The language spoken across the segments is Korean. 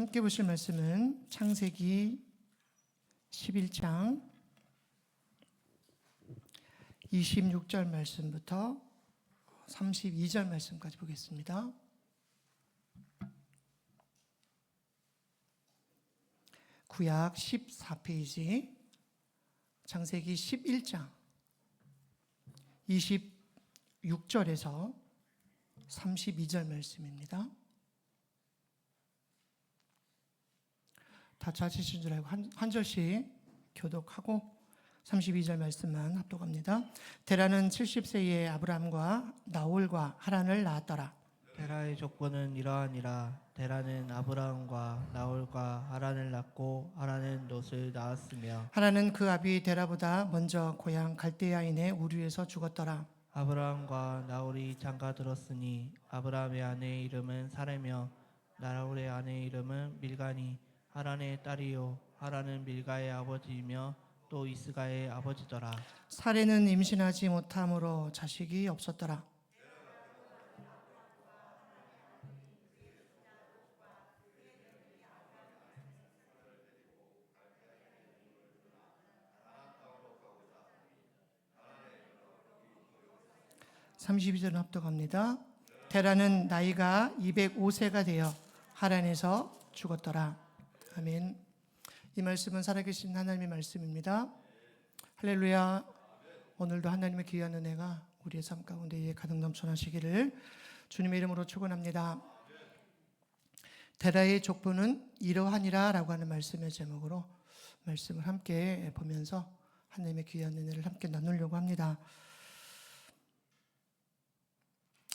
함께 보실 말씀은 창세기 11장 26절 말씀부터 32절 말씀까지 보겠습니다. 구약 14페이지 창세기 11장 26절에서 32절 말씀입니다. 다 찾으신 줄 알고 한 절씩 교독하고 32절 말씀만 합독합니다. 데라는 70세의 아브람과 나홀과 하란을 낳았더라. 데라의 족보는 이러하니라. 데라는 아브라함과 나홀과 하란을 낳고 하란은 롯을 낳았으며 하란은 그 아비 데라보다 먼저 고향 갈대아인의 우르에서 죽었더라. 아브라함과 나홀이 장가 들었으니 아브라함의 아내의 이름은 사레며 나홀의 아내의 이름은 밀가니 하란의 딸이요 하란은 밀가의 아버지이며 또 이스가의 아버지더라. 사레는 임신하지 못함으로 자식이 없었더라. (32절은) 합독합니다. 데라는 나이가 205세가 되어 하란에서 죽었더라. 아멘. 이 말씀은 살아계신 하나님의 말씀입니다. 할렐루야. 오늘도 하나님의 귀한 은혜가 우리의 삶 가운데 가득 넘쳐나시기를 주님의 이름으로 축원합니다. 데라의 족보는 이러하니라 라고 하는 말씀의 제목으로 말씀을 함께 보면서 하나님의 귀한 은혜를 함께 나누려고 합니다.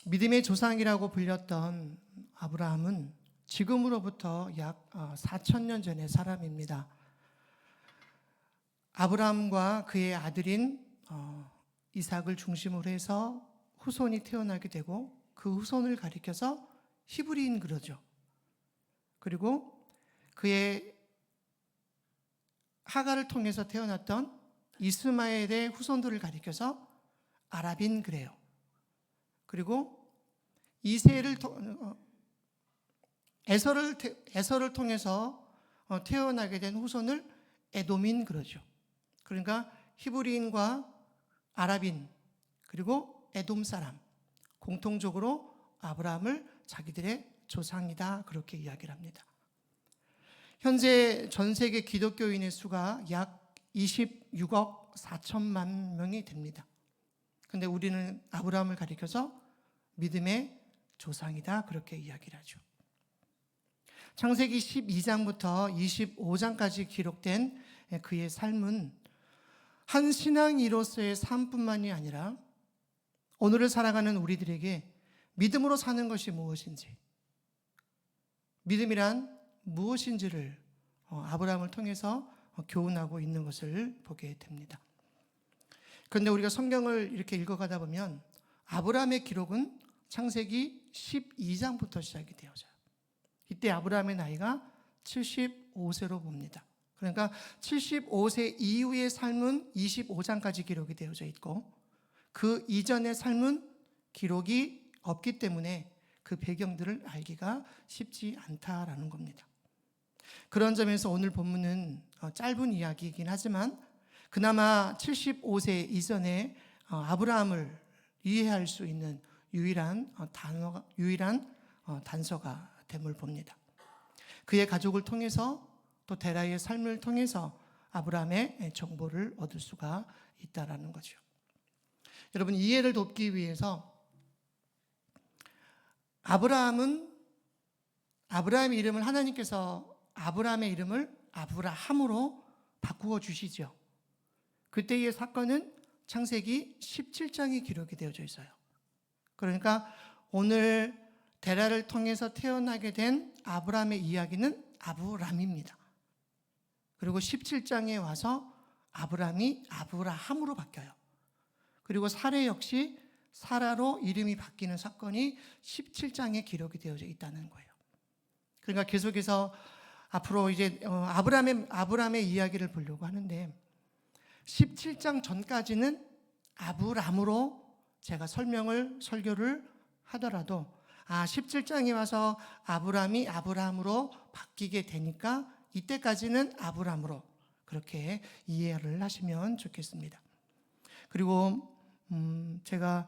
믿음의 조상이라고 불렸던 아브라함은 지금으로부터 약 4,000년 전의 사람입니다. 아브라함과 그의 아들인 이삭을 중심으로 해서 후손이 태어나게 되고 그 후손을 가리켜서 히브리인 그러죠. 그리고 그의 하가를 통해서 태어났던 이스마엘의 후손들을 가리켜서 아랍인 그래요. 그리고 에서를 통해서 태어나게 된 후손을 에돔인 그러죠. 그러니까 히브리인과 아랍인 그리고 에돔 사람 공통적으로 아브라함을 자기들의 조상이다 그렇게 이야기를 합니다. 현재 전 세계 기독교인의 수가 약 26억 4천만 명이 됩니다. 그런데 우리는 아브라함을 가리켜서 믿음의 조상이다 그렇게 이야기를 하죠. 창세기 12장부터 25장까지 기록된 그의 삶은 한 신앙인으로서의 삶뿐만이 아니라 오늘을 살아가는 우리들에게 믿음으로 사는 것이 무엇인지, 믿음이란 무엇인지를 아브라함을 통해서 교훈하고 있는 것을 보게 됩니다. 그런데 우리가 성경을 이렇게 읽어가다 보면 아브라함의 기록은 창세기 12장부터 시작이 되어져요. 이때 아브라함의 나이가 75세로 봅니다. 그러니까 75세 이후의 삶은 25장까지 기록이 되어져 있고 그 이전의 삶은 기록이 없기 때문에 그 배경들을 알기가 쉽지 않다라는 겁니다. 그런 점에서 오늘 본문은 짧은 이야기이긴 하지만 그나마 75세 이전에 아브라함을 이해할 수 있는 유일한 단서가 됨을 봅니다. 그의 가족을 통해서 또 데라의 삶을 통해서 아브라함의 정보를 얻을 수가 있다라는 거죠. 여러분, 이해를 돕기 위해서 아브라함의 이름을 하나님께서 아브라함의 이름을 아브라함으로 바꾸어 주시죠. 그때의 사건은 창세기 17장이 기록이 되어져 있어요. 그러니까 오늘 데라를 통해서 태어나게 된 아브라함의 이야기는 아브람입니다. 그리고 17장에 와서 아브람이 아브라함으로 바뀌어요. 그리고 사레 역시 사라로 이름이 바뀌는 사건이 17장에 기록이 되어져 있다는 거예요. 그러니까 계속해서 앞으로 이제 아브라함의 이야기를 보려고 하는데 17장 전까지는 아브람으로 제가 설교를 하더라도 17장에 와서 아브람이 아브라함으로 바뀌게 되니까 이때까지는 아브람으로 그렇게 이해를 하시면 좋겠습니다. 그리고 제가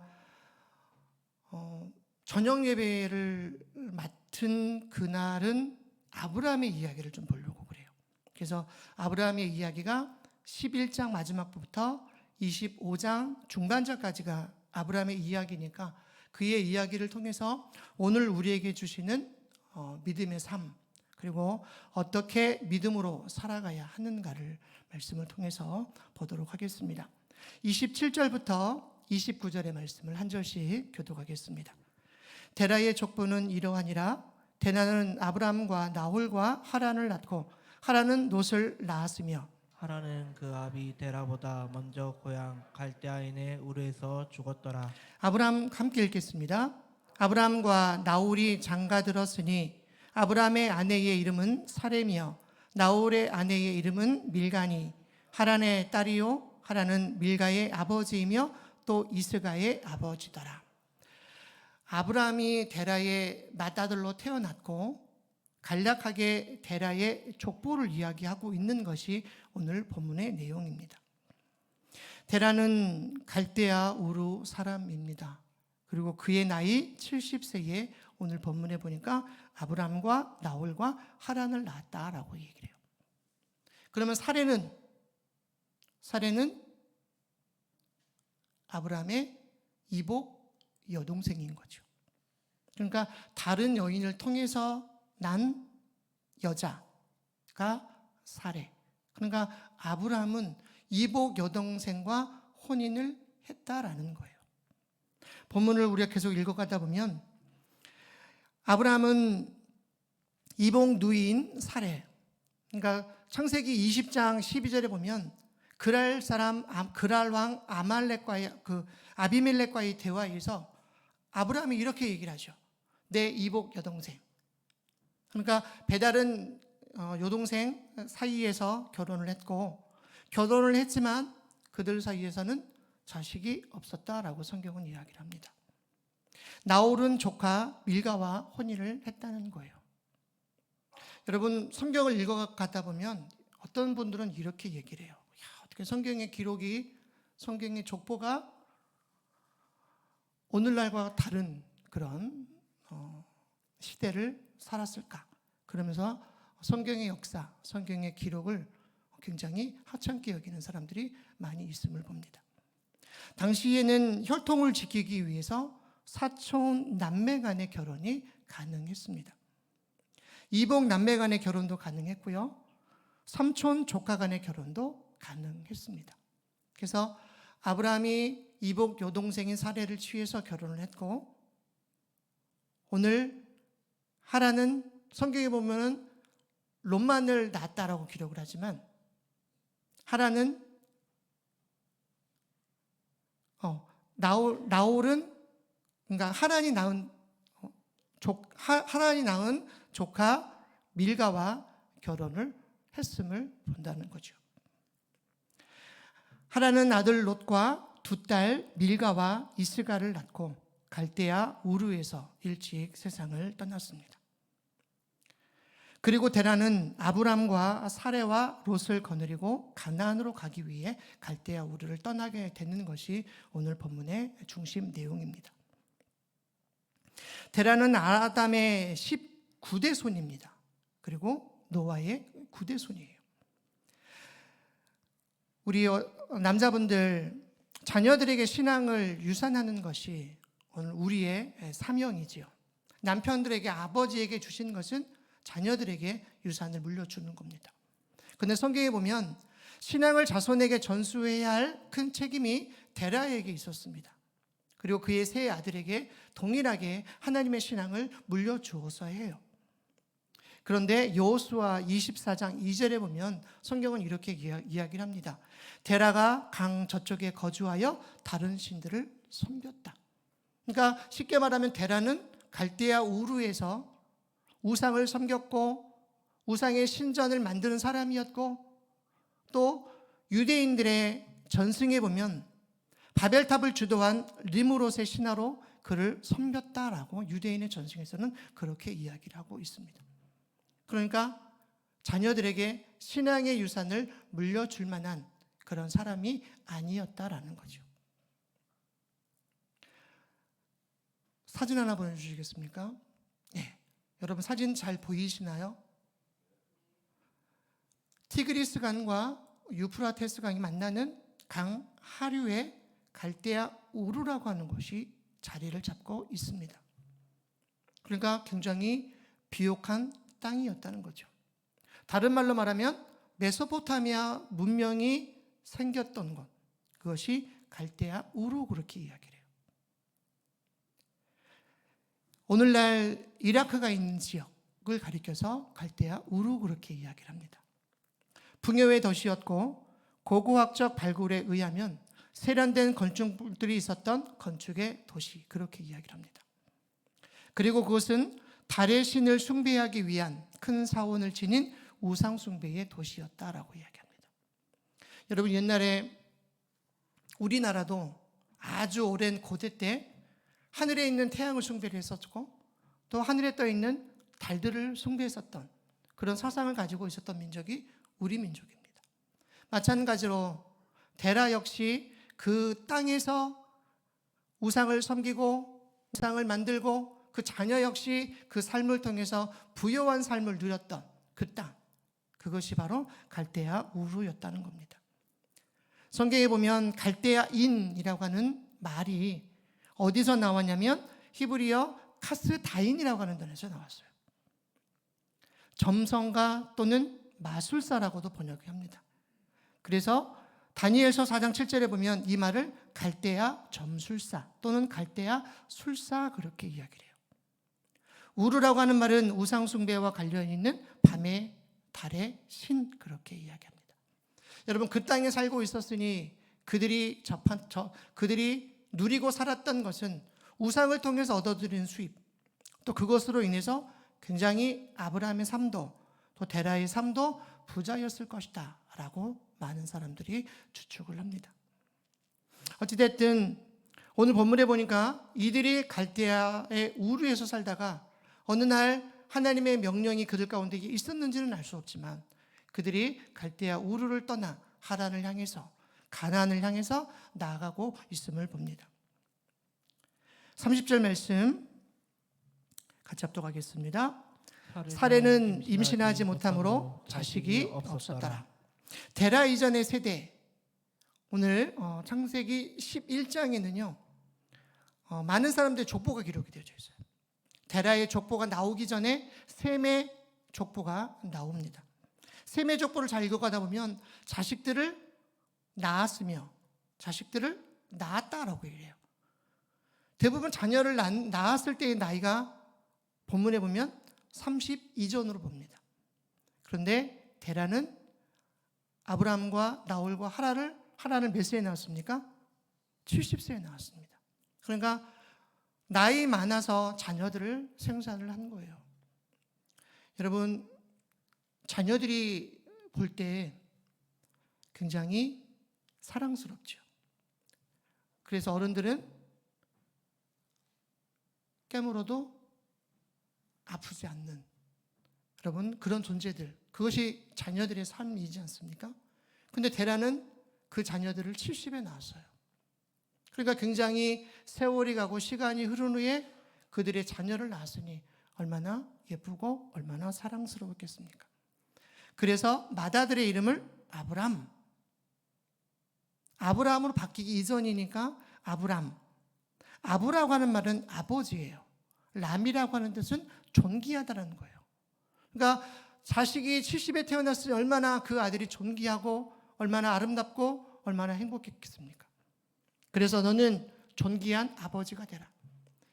저녁 예배를 맡은 그날은 아브라함의 이야기를 좀 보려고 그래요. 그래서 아브라함의 이야기가 11장 마지막부터 25장 중반절까지가 아브라함의 이야기니까 그의 이야기를 통해서 오늘 우리에게 주시는 믿음의 삶, 그리고 어떻게 믿음으로 살아가야 하는가를 말씀을 통해서 보도록 하겠습니다. 27절부터 29절의 말씀을 한 절씩 교독하겠습니다. 데라의 족보는 이러하니라. 데라는 아브람과 나홀과 하란을 낳고 하란은 롯을 낳았으며 하란은 그 아비 데라보다 먼저 고향 갈대아인의 우르에서 죽었더라. 아브람 함께 읽겠습니다. 아브람과 나홀이 장가들었으니 아브람의 아내의 이름은 사레며 나홀의 아내의 이름은 밀가니 하란의 딸이요 하란은 밀가의 아버지이며 또 이스가의 아버지더라. 아브람이 데라의 맏아들로 태어났고 간략하게 데라의 족보를 이야기하고 있는 것이 오늘 본문의 내용입니다. 데라는 갈대아 우르 사람입니다. 그리고 그의 나이 70세에 오늘 본문에 보니까 아브람과 나홀과 하란을 낳았다라고 얘기를 해요. 그러면 사레는 아브람의 이복 여동생인 거죠. 그러니까 다른 여인을 통해서 난 여자가 사레. 그러니까 아브람은 이복 여동생과 혼인을 했다라는 거예요. 본문을 우리가 계속 읽어가다 보면 아브람은 이복 누이인 사레. 그러니까 창세기 20장 12절에 보면 그랄 왕 아비멜렉과의 대화에서 아브라함이 이렇게 얘기를 하죠. 내 이복 여동생. 그러니까 배달은 여동생 사이에서 결혼을 했고 결혼을 했지만 그들 사이에서는 자식이 없었다라고 성경은 이야기를 합니다. 나홀은 조카 밀가와 혼인을 했다는 거예요. 여러분 성경을 읽어가다 보면 어떤 분들은 이렇게 얘기를 해요. 어떻게 성경의 기록이 성경의 족보가 오늘날과 다른 그런 시대를 살았을까? 그러면서 성경의 역사, 성경의 기록을 굉장히 하찮게 여기는 사람들이 많이 있음을 봅니다. 당시에는 혈통을 지키기 위해서 사촌 남매 간의 결혼이 가능했습니다. 이복 남매 간의 결혼도 가능했고요. 삼촌 조카 간의 결혼도 가능했습니다. 그래서 아브라함이 이복 여동생인 사레를 취해서 결혼을 했고 오늘 하란은 성경에 보면은 롯만을 낳았다라고 기록을 하지만 하란은 나홀은 그러니까 하란이 낳은 조카 밀가와 결혼을 했음을 본다는 거죠. 하란은 아들 롯과 두 딸 밀가와 이스가를 낳고 갈대아 우르에서 일찍 세상을 떠났습니다. 그리고 데라는 아브람과 사레와 롯을 거느리고 가나안으로 가기 위해 갈대아 우르를 떠나게 되는 것이 오늘 본문의 중심 내용입니다. 데라는 아담의 19대 손입니다. 그리고 노아의 9대 손이에요. 우리 남자분들 자녀들에게 신앙을 유산하는 것이 오늘 우리의 사명이지요. 남편들에게 아버지에게 주신 것은 자녀들에게 유산을 물려주는 겁니다. 그런데 성경에 보면 신앙을 자손에게 전수해야 할 큰 책임이 데라에게 있었습니다. 그리고 그의 세 아들에게 동일하게 하나님의 신앙을 물려주어서 해요. 그런데 여호수아 24장 2절에 보면 성경은 이렇게 이야기를 합니다. 데라가 강 저쪽에 거주하여 다른 신들을 섬겼다. 그러니까 쉽게 말하면 데라는 갈대아 우르에서 우상을 섬겼고 우상의 신전을 만드는 사람이었고 또 유대인들의 전승에 보면 바벨탑을 주도한 리므롯의 신화로 그를 섬겼다라고 유대인의 전승에서는 그렇게 이야기를 하고 있습니다. 그러니까 자녀들에게 신앙의 유산을 물려줄 만한 그런 사람이 아니었다라는 거죠. 사진 하나 보여주시겠습니까? 네. 여러분 사진 잘 보이시나요? 티그리스 강과 유프라테스 강이 만나는 강 하류에 갈대아 우르라고 하는 곳이 자리를 잡고 있습니다. 그러니까 굉장히 비옥한 땅이었다는 거죠. 다른 말로 말하면 메소포타미아 문명이 생겼던 곳, 그것이 갈대아 우르 그렇게 이야기를 해요. 오늘날 이라크가 있는 지역을 가리켜서 갈대아 우르 그렇게 이야기를 합니다. 풍요의 도시였고 고고학적 발굴에 의하면 세련된 건축물들이 있었던 건축의 도시 그렇게 이야기를 합니다. 그리고 그것은 달의 신을 숭배하기 위한 큰 사원을 지닌 우상 숭배의 도시였다라고 이야기합니다. 여러분 옛날에 우리나라도 아주 오랜 고대 때 하늘에 있는 태양을 숭배를 했었고 또 하늘에 떠 있는 달들을 숭배했었던 그런 사상을 가지고 있었던 민족이 우리 민족입니다. 마찬가지로 데라 역시 그 땅에서 우상을 섬기고 우상을 만들고 그 자녀 역시 그 삶을 통해서 부요한 삶을 누렸던 그 땅, 그것이 바로 갈대아 우르였다는 겁니다. 성경에 보면 갈대아인이라고 하는 말이 어디서 나왔냐면 히브리어 카스다인이라고 하는 단어에서 나왔어요. 점성가 또는 마술사라고도 번역합니다. 그래서 다니엘서 4장 7절에 보면 이 말을 갈대아 점술사 또는 갈대아 술사 그렇게 이야기를 해요. 우르라고 하는 말은 우상 숭배와 관련 있는 밤의 달의 신 그렇게 이야기합니다. 여러분 그 땅에 살고 있었으니 그들이 누리고 살았던 것은 우상을 통해서 얻어들인 수입, 또 그것으로 인해서 굉장히 아브라함의 삶도 또 데라의 삶도 부자였을 것이다 라고 많은 사람들이 추측을 합니다. 어찌됐든 오늘 본문에 보니까 이들이 갈대아의 우르에서 살다가 어느 날 하나님의 명령이 그들 가운데 있었는지는 알 수 없지만 그들이 갈대아 우르를 떠나 하란을 향해서 가나안을 향해서 나아가고 있음을 봅니다. 30절 말씀 같이 합독하겠습니다. 사례는 임신하지 못함으로 자식이 없었더라. 데라 이전의 세대, 오늘 창세기 11장에는요 많은 사람들의 족보가 기록이 되어져 있어요. 데라의 족보가 나오기 전에 셈의 족보가 나옵니다. 셈의 족보를 잘 읽어가다 보면 자식들을 낳았으며 자식들을 낳았다라고 얘기해요. 대부분 자녀를 낳았을 때의 나이가 본문에 보면 32전으로 봅니다. 그런데 데라는 아브라함과 나홀과 하란을 몇 세에 낳았습니까? 70세에 낳았습니다. 그러니까 나이 많아서 자녀들을 생산을 한 거예요. 여러분 자녀들이 볼 때 굉장히 사랑스럽죠. 그래서 어른들은 깨물어도 아프지 않는 여러분 그런 존재들, 그것이 자녀들의 삶이지 않습니까? 근데 데라는 그 자녀들을 70에 낳았어요. 그러니까 굉장히 세월이 가고 시간이 흐른 후에 그들의 자녀를 낳았으니 얼마나 예쁘고 얼마나 사랑스러웠겠습니까? 그래서 맏아들의 이름을 아브라함으로 바뀌기 이전이니까 아브라고 하는 말은 아버지예요. 람이라고 하는 뜻은 존귀하다는 거예요. 그러니까 자식이 70에 태어났으니 얼마나 그 아들이 존귀하고 얼마나 아름답고 얼마나 행복했겠습니까? 그래서 너는 존귀한 아버지가 되라.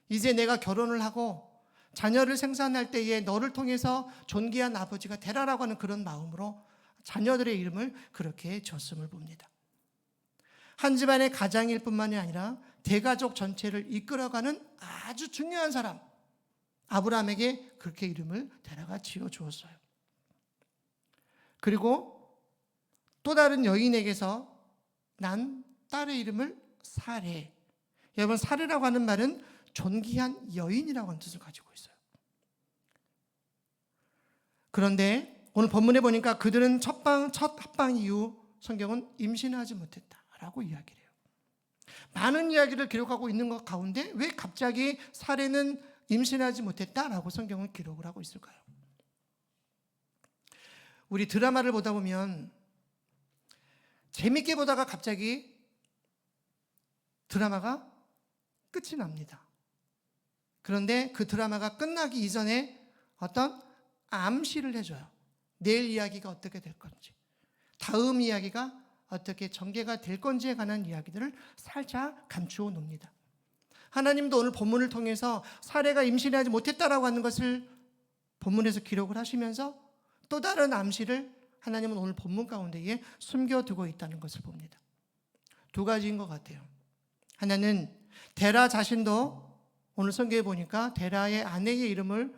이제 내가 결혼을 하고 자녀를 생산할 때에 너를 통해서 존귀한 아버지가 되라라고 하는 그런 마음으로 자녀들의 이름을 그렇게 졌음을 봅니다. 한 집안의 가장일 뿐만이 아니라 대가족 전체를 이끌어가는 아주 중요한 사람, 아브라함에게 그렇게 이름을 데라가 지어주었어요. 그리고 또 다른 여인에게서 난 딸의 이름을 사레. 여러분 사레라고 하는 말은 존귀한 여인이라고 하는 뜻을 가지고 있어요. 그런데 오늘 본문에 보니까 그들은 첫 합방 이후 성경은 임신하지 못했다라고 이야기를 해요. 많은 이야기를 기록하고 있는 것 가운데 왜 갑자기 사례는 임신하지 못했다라고 성경은 기록을 하고 있을까요? 우리 드라마를 보다 보면 재밌게 보다가 갑자기 드라마가 끝이 납니다. 그런데 그 드라마가 끝나기 이전에 어떤 암시를 해줘요. 내일 이야기가 어떻게 될 건지, 다음 이야기가 어떻게 전개가 될 건지에 관한 이야기들을 살짝 감추어 놓습니다. 하나님도 오늘 본문을 통해서 사례가 임신하지 못했다라고 하는 것을 본문에서 기록을 하시면서 또 다른 암시를 하나님은 오늘 본문 가운데에 숨겨두고 있다는 것을 봅니다. 두 가지인 것 같아요. 하나는 데라 자신도 오늘 성경에 보니까 데라의 아내의 이름을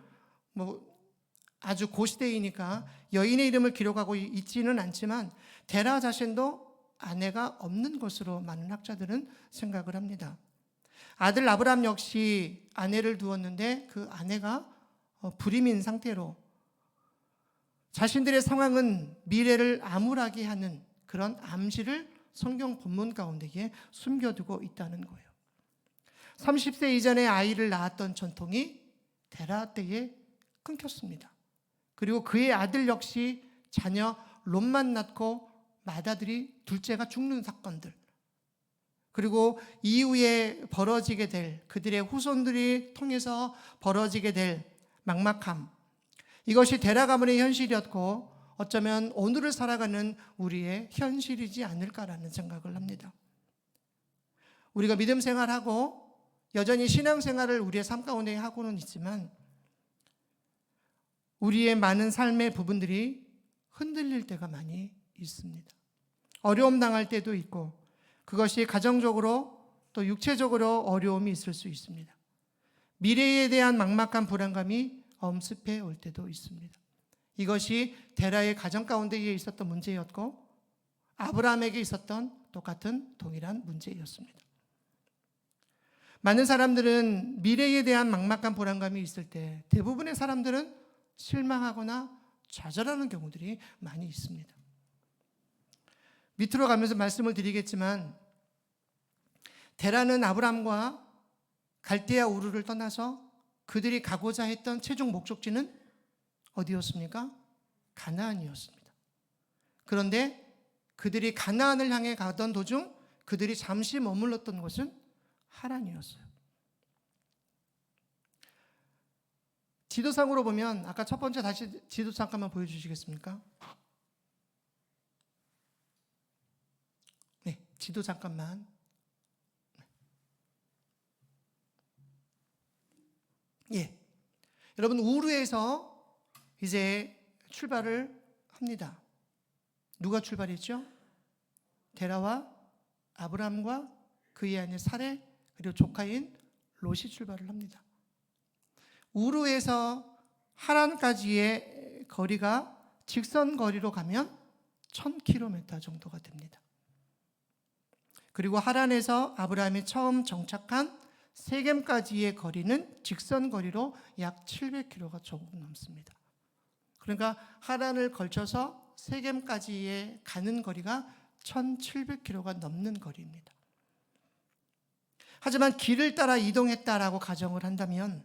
아주 고시대이니까 여인의 이름을 기록하고 있지는 않지만 데라 자신도 아내가 없는 것으로 많은 학자들은 생각을 합니다. 아들 아브람 역시 아내를 두었는데 그 아내가 불임인 상태로 자신들의 상황은 미래를 암울하게 하는 그런 암시를 성경 본문 가운데에 숨겨두고 있다는 거예요. 30세 이전에 아이를 낳았던 전통이 데라 때에 끊겼습니다. 그리고 그의 아들 역시 자녀 롯만 낳고 맏아들이 둘째가 죽는 사건들, 그리고 이후에 벌어지게 될 그들의 후손들이 통해서 벌어지게 될 막막함, 이것이 데라 가문의 현실이었고 어쩌면 오늘을 살아가는 우리의 현실이지 않을까라는 생각을 합니다. 우리가 믿음 생활하고 여전히 신앙생활을 우리의 삶 가운데 하고는 있지만 우리의 많은 삶의 부분들이 흔들릴 때가 많이 있습니다. 어려움 당할 때도 있고 그것이 가정적으로 또 육체적으로 어려움이 있을 수 있습니다. 미래에 대한 막막한 불안감이 엄습해 올 때도 있습니다. 이것이 데라의 가정 가운데에 있었던 문제였고 아브라함에게 있었던 똑같은 동일한 문제였습니다. 많은 사람들은 미래에 대한 막막한 불안감이 있을 때 대부분의 사람들은 실망하거나 좌절하는 경우들이 많이 있습니다. 밑으로 가면서 말씀을 드리겠지만 데라는 아브람과 갈대아 우르를 떠나서 그들이 가고자 했던 최종 목적지는 어디였습니까? 가나안이었습니다. 그런데 그들이 가나안을 향해 가던 도중 그들이 잠시 머물렀던 곳은 하란이었어요. 지도상으로 보면 아까 첫 번째 다시 지도 잠깐만 보여주시겠습니까? 네, 지도 잠깐만. 예, 여러분 우르에서 이제 출발을 합니다. 누가 출발했죠? 데라와 아브람과 그의 아내 사레 그리고 조카인 롯이 출발을 합니다. 우르에서 하란까지의 거리가 직선 거리로 가면 1000km 정도가 됩니다. 그리고 하란에서 아브라함이 처음 정착한 세겜까지의 거리는 직선 거리로 약 700km가 조금 넘습니다. 그러니까 하란을 걸쳐서 세겜까지의 가는 거리가 1700km가 넘는 거리입니다. 하지만 길을 따라 이동했다라고 가정을 한다면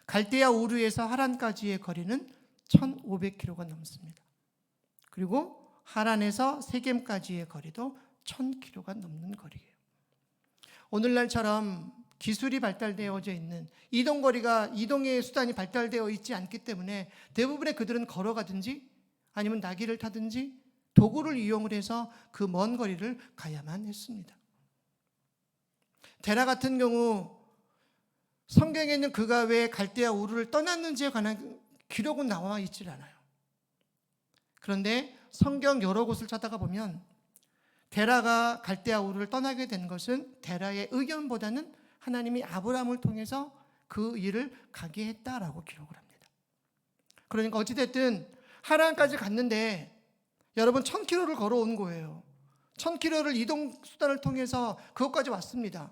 갈대아 우르에서 하란까지의 거리는 1500km가 넘습니다. 그리고 하란에서 세겜까지의 거리도 1000km가 넘는 거리예요. 오늘날처럼 기술이 발달되어져 있는 이동의 수단이 발달되어 있지 않기 때문에 대부분의 그들은 걸어가든지 아니면 나귀를 타든지 도구를 이용을 해서 그 먼 거리를 가야만 했습니다. 데라 같은 경우 성경에 있는 그가 왜 갈대아 우르를 떠났는지에 관한 기록은 나와 있질 않아요. 그런데 성경 여러 곳을 찾아가 보면 데라가 갈대아 우르를 떠나게 된 것은 데라의 의견보다는 하나님이 아브라함을 통해서 그 일을 가게 했다라고 기록을 합니다. 그러니까 어찌됐든 하란까지 갔는데 여러분 1000km를 걸어온 거예요. 1000km를 이동 수단을 통해서 그것까지 왔습니다.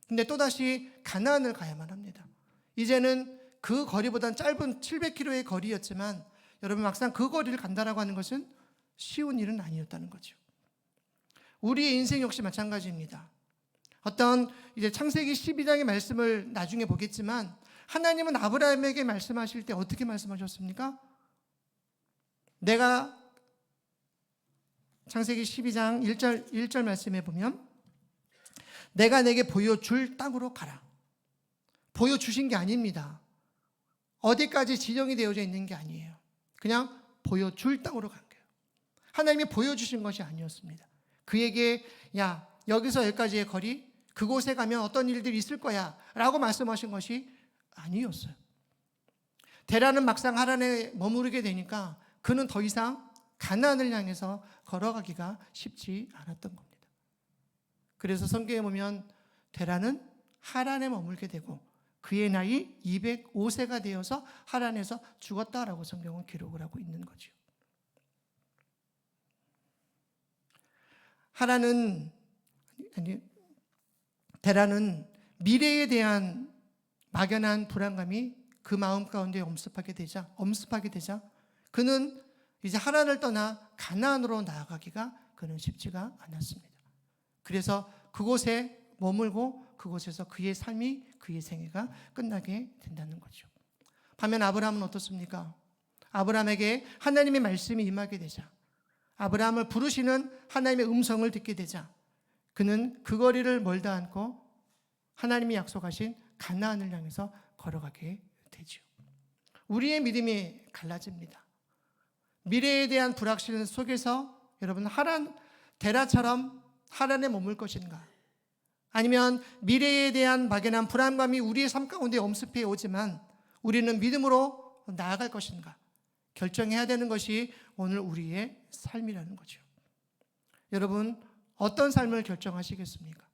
근데 또다시 가나안을 가야만 합니다. 이제는 그 거리보단 짧은 700km의 거리였지만 여러분 막상 그 거리를 간다라고 하는 것은 쉬운 일은 아니었다는 거죠. 우리의 인생 역시 마찬가지입니다. 어떤 이제 창세기 12장의 말씀을 나중에 보겠지만 하나님은 아브라함에게 말씀하실 때 어떻게 말씀하셨습니까? 내가 창세기 12장 1절 말씀에 보면 내가 내게 보여줄 땅으로 가라. 보여주신 게 아닙니다. 어디까지 지정이 되어져 있는 게 아니에요. 그냥 보여줄 땅으로 간 거예요. 하나님이 보여주신 것이 아니었습니다. 그에게 야 여기서 여기까지의 거리 그곳에 가면 어떤 일들이 있을 거야 라고 말씀하신 것이 아니었어요. 데라는 막상 하란에 머무르게 되니까 그는 더 이상 가나안을 향해서 걸어가기가 쉽지 않았던 겁니다. 그래서 성경에 보면 데라는 하란에 머물게 되고 그의 나이 205세가 되어서 하란에서 죽었다라고 성경은 기록을 하고 있는 거죠. 데라는 미래에 대한 막연한 불안감이 그 마음 가운데 엄습하게 되자 그는 이제 하란을 떠나 가나안으로 나아가기가 그는 쉽지가 않았습니다. 그래서 그곳에 머물고 그곳에서 그의 삶이 그의 생애가 끝나게 된다는 거죠. 반면 아브라함은 어떻습니까? 아브라함에게 하나님의 말씀이 임하게 되자 아브라함을 부르시는 하나님의 음성을 듣게 되자 그는 그 거리를 멀다 않고 하나님이 약속하신 가나안을 향해서 걸어가게 되죠. 우리의 믿음이 갈라집니다. 미래에 대한 불확실 속에서 여러분 데라처럼 하란에 머물 것인가? 아니면 미래에 대한 막연한 불안감이 우리의 삶 가운데 엄습해 오지만 우리는 믿음으로 나아갈 것인가? 결정해야 되는 것이 오늘 우리의 삶이라는 거죠. 여러분 어떤 삶을 결정하시겠습니까?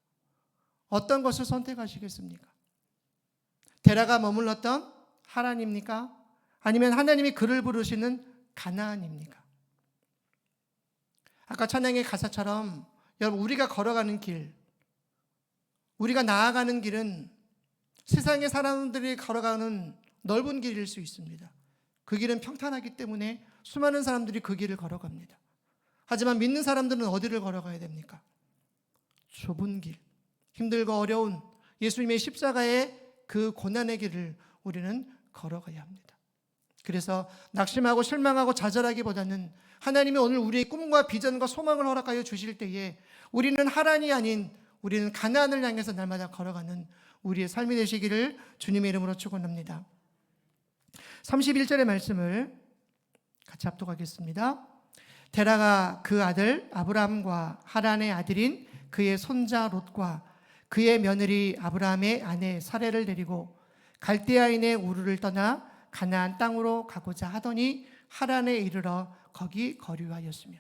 어떤 것을 선택하시겠습니까? 데라가 머물렀던 하란입니까? 아니면 하나님이 그를 부르시는 가나안입니까? 아까 찬양의 가사처럼 여러분 우리가 걸어가는 길, 우리가 나아가는 길은 세상의 사람들이 걸어가는 넓은 길일 수 있습니다. 그 길은 평탄하기 때문에 수많은 사람들이 그 길을 걸어갑니다. 하지만 믿는 사람들은 어디를 걸어가야 됩니까? 좁은 길, 힘들고 어려운 예수님의 십자가의 그 고난의 길을 우리는 걸어가야 합니다. 그래서 낙심하고 실망하고 좌절하기보다는 하나님이 오늘 우리의 꿈과 비전과 소망을 허락하여 주실 때에 우리는 하란이 아닌 우리는 가나안을 향해서 날마다 걸어가는 우리의 삶이 되시기를 주님의 이름으로 축원합니다. 31절의 말씀을 같이 합독하겠습니다. 데라가 그 아들 아브라함과 하란의 아들인 그의 손자 롯과 그의 며느리 아브라함의 아내 사레를 데리고 갈대아인의 우르를 떠나 가나안 땅으로 가고자 하더니 하란에 이르러 거기 거류하였으며.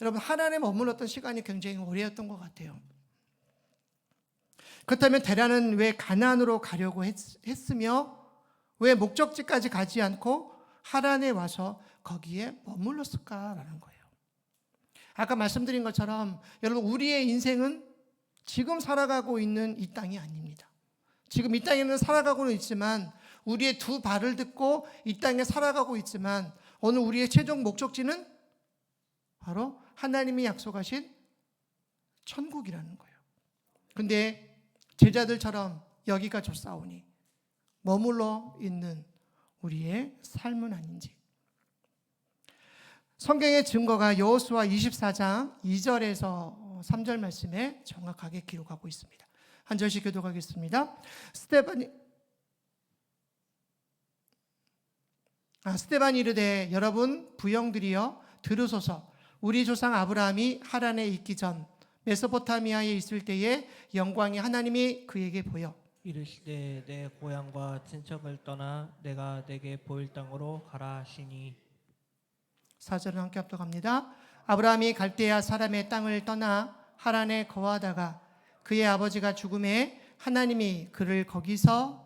여러분 하란에 머물렀던 시간이 굉장히 오래였던 것 같아요. 그렇다면 데라는 왜 가나안으로 가려고 했으며 왜 목적지까지 가지 않고 하란에 와서 거기에 머물렀을까라는 거예요. 아까 말씀드린 것처럼 여러분 우리의 인생은 지금 살아가고 있는 이 땅이 아닙니다. 지금 이 땅에는 살아가고는 있지만 우리의 두 발을 딛고 이 땅에 살아가고 있지만 오늘 우리의 최종 목적지는 바로 하나님이 약속하신 천국이라는 거예요. 근데 제자들처럼 여기가 좋사오니 머물러 있는 우리의 삶은 아닌지. 성경의 증거가 여호수아 24장 2절에서 3절 말씀에 정확하게 기록하고 있습니다. 한 절씩 교독하겠습니다. 스데반이 이르되 여러분 부형들이여 들으소서. 우리 조상 아브라함이 하란에 있기 전 메소포타미아에 있을 때에 영광이 하나님이 그에게 보여 이르시되 내 고향과 친척을 떠나 내가 내게 보일 땅으로 가라 하시니. 4절은 함께 합독합니다. 아브라함이 갈대아 사람의 땅을 떠나 하란에 거하다가 그의 아버지가 죽음에 하나님이 그를 거기서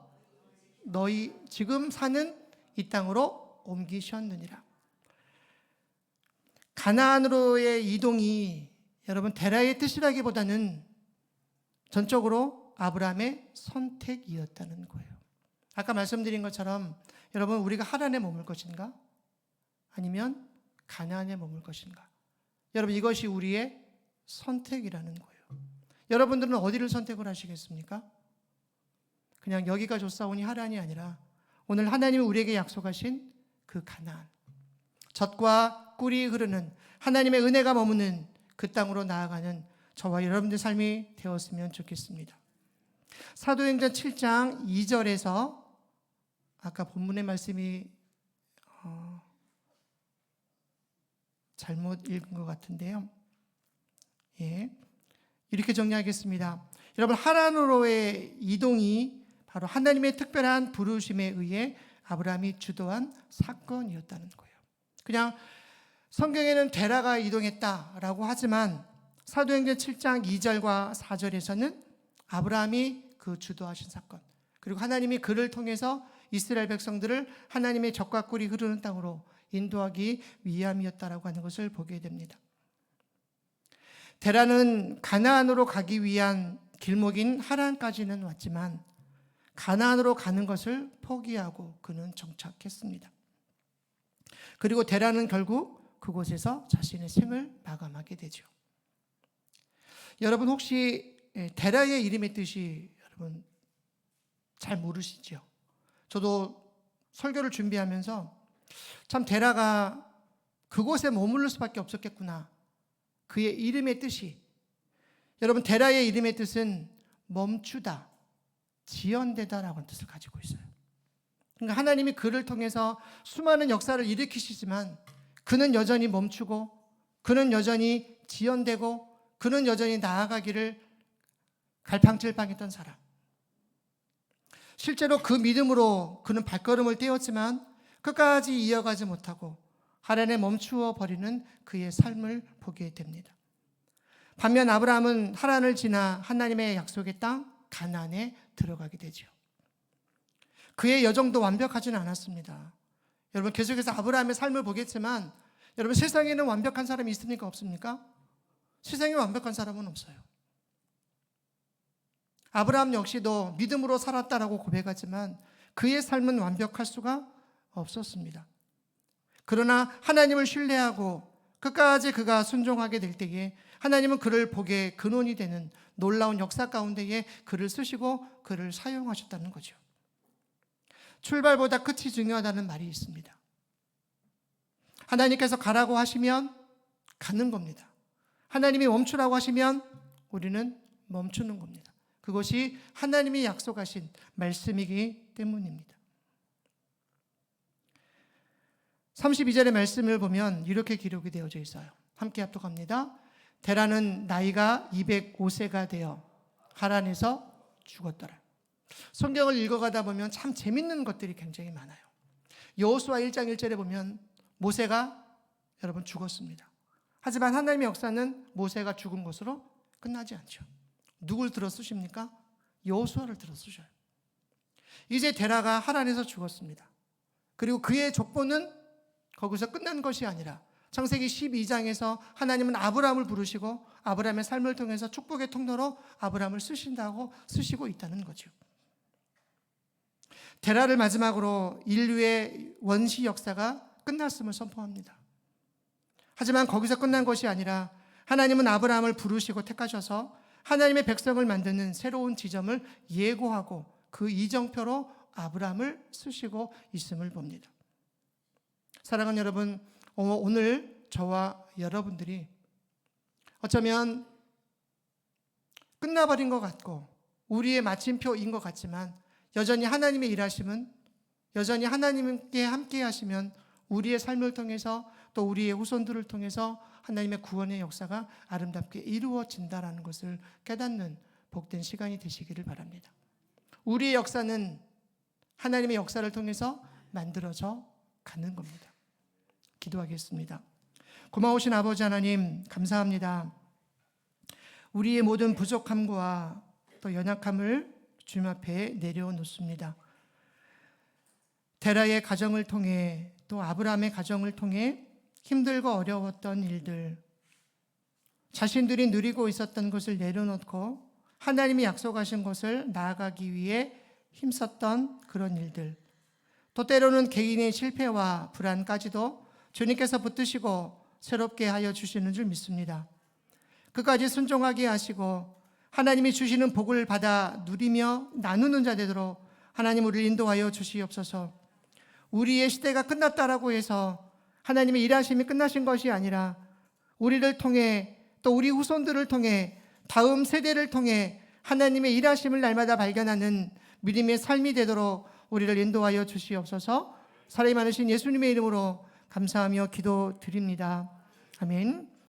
너희 지금 사는 이 땅으로 옮기셨느니라. 가나안으로의 이동이 여러분 데라의 뜻이라기보다는 전적으로 아브라함의 선택이었다는 거예요. 아까 말씀드린 것처럼 여러분, 우리가 하란에 머물 것인가? 아니면 가나안에 머물 것인가? 여러분, 이것이 우리의 선택이라는 거예요. 여러분들은 어디를 선택을 하시겠습니까? 그냥 여기가 좋사오니 하란이 아니라 오늘 하나님이 우리에게 약속하신 그 가나안, 젖과 꿀이 흐르는 하나님의 은혜가 머무는 그 땅으로 나아가는 저와 여러분들 삶이 되었으면 좋겠습니다. 사도행전 7장 2절에서 아까 본문의 말씀이 잘못 읽은 것 같은데요. 예, 이렇게 정리하겠습니다. 여러분, 하란으로의 이동이 바로 하나님의 특별한 부르심에 의해 아브라함이 주도한 사건이었다는 거예요. 그냥 성경에는 데라가 이동했다라고 하지만 사도행전 7장 2절과 4절에서는 아브라함이 그 주도하신 사건, 그리고 하나님이 그를 통해서 이스라엘 백성들을 하나님의 젖과 꿀이 흐르는 땅으로 인도하기 위함이었다라고 하는 것을 보게 됩니다. 데라는 가나안으로 가기 위한 길목인 하란까지는 왔지만 가나안으로 가는 것을 포기하고 그는 정착했습니다. 그리고 데라는 결국 그곳에서 자신의 생을 마감하게 되죠. 여러분, 혹시 데라의 이름의 뜻이 여러분 잘 모르시죠? 저도 설교를 준비하면서 참 데라가 그곳에 머무를 수밖에 없었겠구나. 그의 이름의 뜻이, 여러분, 데라의 이름의 뜻은 멈추다, 지연되다라고 하는 뜻을 가지고 있어요. 그러니까 하나님이 그를 통해서 수많은 역사를 일으키시지만 그는 여전히 멈추고, 그는 여전히 지연되고, 그는 여전히 나아가기를 갈팡질팡했던 사람. 실제로 그 믿음으로 그는 발걸음을 떼었지만 끝까지 이어가지 못하고 하란에 멈추어 버리는 그의 삶을 보게 됩니다. 반면 아브라함은 하란을 지나 하나님의 약속의 땅 가나안에 들어가게 되죠. 그의 여정도 완벽하지는 않았습니다. 여러분, 계속해서 아브라함의 삶을 보겠지만 여러분, 세상에는 완벽한 사람이 있습니까? 없습니까? 세상에 완벽한 사람은 없어요. 아브라함 역시도 믿음으로 살았다라고 고백하지만 그의 삶은 완벽할 수가 없었습니다. 그러나 하나님을 신뢰하고 끝까지 그가 순종하게 될 때에 하나님은 그를 복의 근원이 되는 놀라운 역사 가운데에 그를 쓰시고 그를 사용하셨다는 거죠. 출발보다 끝이 중요하다는 말이 있습니다. 하나님께서 가라고 하시면 가는 겁니다. 하나님이 멈추라고 하시면 우리는 멈추는 겁니다. 그것이 하나님이 약속하신 말씀이기 때문입니다. 32절의 말씀을 보면 이렇게 기록이 되어져 있어요. 함께 합독합니다. 데라는 나이가 205세가 되어 하란에서 죽었더라. 성경을 읽어가다 보면 참 재밌는 것들이 굉장히 많아요. 여호수아 1장 1절에 보면 모세가 여러분 죽었습니다. 하지만 하나님의 역사는 모세가 죽은 것으로 끝나지 않죠. 누굴 들어 쓰십니까? 여호수아를 들어 쓰셔요. 이제 데라가 하란에서 죽었습니다. 그리고 그의 족보는 거기서 끝난 것이 아니라 창세기 12장에서 하나님은 아브라함을 부르시고 아브라함의 삶을 통해서 축복의 통로로 아브라함을 쓰시고 있다는 거죠. 데라를 마지막으로 인류의 원시 역사가 끝났음을 선포합니다. 하지만 거기서 끝난 것이 아니라 하나님은 아브라함을 부르시고 택하셔서 하나님의 백성을 만드는 새로운 지점을 예고하고 그 이정표로 아브라함을 쓰시고 있음을 봅니다. 사랑하는 여러분, 오늘 저와 여러분들이 어쩌면 끝나버린 것 같고 우리의 마침표인 것 같지만 여전히 하나님의 일하심은, 여전히 하나님께 함께 하시면 우리의 삶을 통해서 또 우리의 후손들을 통해서 하나님의 구원의 역사가 아름답게 이루어진다라는 것을 깨닫는 복된 시간이 되시기를 바랍니다. 우리의 역사는 하나님의 역사를 통해서 만들어져 가는 겁니다. 기도하겠습니다. 고마우신 아버지 하나님, 감사합니다. 우리의 모든 부족함과 또 연약함을 주님 앞에 내려놓습니다. 데라의 가정을 통해 또 아브라함의 가정을 통해 힘들고 어려웠던 일들, 자신들이 누리고 있었던 것을 내려놓고 하나님이 약속하신 것을 나아가기 위해 힘썼던 그런 일들, 또 때로는 개인의 실패와 불안까지도 주님께서 붙드시고 새롭게 하여 주시는 줄 믿습니다. 끝까지 순종하게 하시고 하나님이 주시는 복을 받아 누리며 나누는 자 되도록 하나님 우리를 인도하여 주시옵소서. 우리의 시대가 끝났다라고 해서 하나님의 일하심이 끝나신 것이 아니라 우리를 통해 또 우리 후손들을 통해 다음 세대를 통해 하나님의 일하심을 날마다 발견하는 믿음의 삶이 되도록 우리를 인도하여 주시옵소서. 사랑이 많으신 예수님의 이름으로 감사하며 기도드립니다. 아멘.